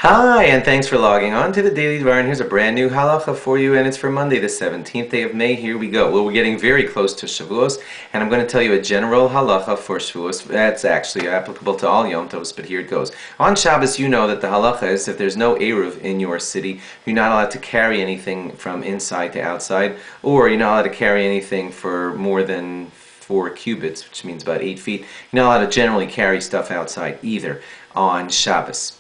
Hi, and thanks for logging on to the Daily DVAR, and here's a brand new halacha for you, and it's for Monday, the 17th day of May. Here we go. Well, we're getting very close to Shavuos, and I'm going to tell you a general halacha for Shavuos. That's actually applicable to all Yom Tovs, but here it goes. On Shabbos, you know that the halacha is if there's no Eruv in your city, you're not allowed to carry anything from inside to outside, or you're not allowed to carry anything for more than 4 cubits, which means about 8 feet. You're not allowed to generally carry stuff outside either on Shabbos.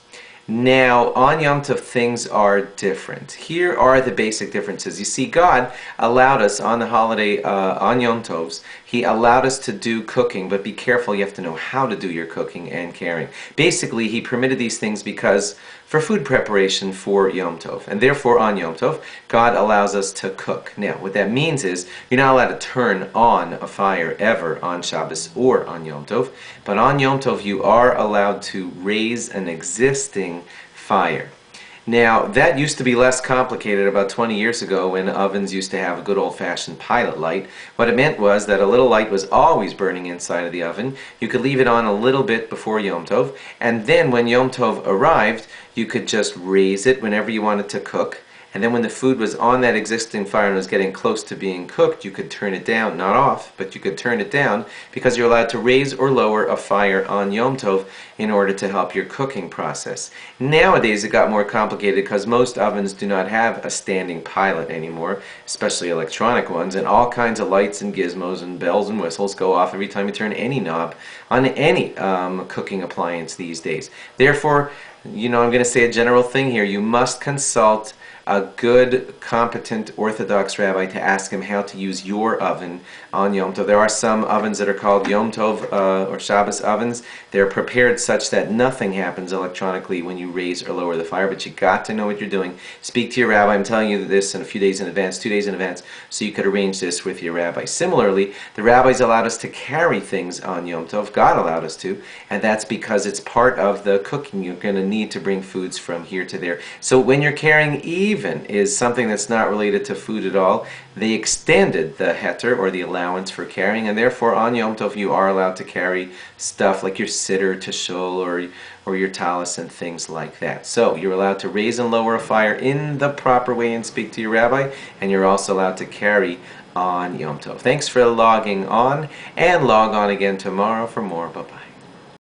Now, on Yom Tov, things are different. Here are the basic differences. You see, God allowed us on the holiday, on Yom Tovs, He allowed us to do cooking, but be careful, you have to know how to do your cooking and carrying. Basically, He permitted these things because for food preparation for Yom Tov. And therefore, on Yom Tov, God allows us to cook. Now, what that means is, you're not allowed to turn on a fire ever on Shabbos or on Yom Tov, but on Yom Tov, you are allowed to raise an existing fire. Now, that used to be less complicated about 20 years ago when ovens used to have a good old-fashioned pilot light. What it meant was that a little light was always burning inside of the oven. You could leave it on a little bit before Yom Tov, and then when Yom Tov arrived, you could just raise it whenever you wanted to cook. And then when the food was on that existing fire and was getting close to being cooked, you could turn it down, not off, but you could turn it down because you're allowed to raise or lower a fire on Yom Tov in order to help your cooking process. Nowadays it got more complicated because most ovens do not have a standing pilot anymore, especially electronic ones, and all kinds of lights and gizmos and bells and whistles go off every time you turn any knob on any cooking appliance these days. Therefore, I'm going to say a general thing here. You must consult a good, competent Orthodox rabbi to ask him how to use your oven on Yom Tov. There are some ovens that are called Yom Tov or Shabbos ovens. They're prepared such that nothing happens electronically when you raise or lower the fire, but you got to know what you're doing. Speak to your rabbi. I'm telling you this in a few days in advance, 2 days in advance, so you could arrange this with your rabbi. Similarly, the rabbis allowed us to carry things on Yom Tov. God allowed us to, and that's because it's part of the cooking. You're going to need to bring foods from here to there. So when you're carrying even is something that's not related to food at all, they extended the heter, or the allowance for carrying, and therefore on Yom Tov you are allowed to carry stuff like your siddur, tashul, or your talis and things like that. So you're allowed to raise and lower a fire in the proper way and speak to your rabbi, and you're also allowed to carry on Yom Tov. Thanks for logging on, and log on again tomorrow for more. Bye-bye.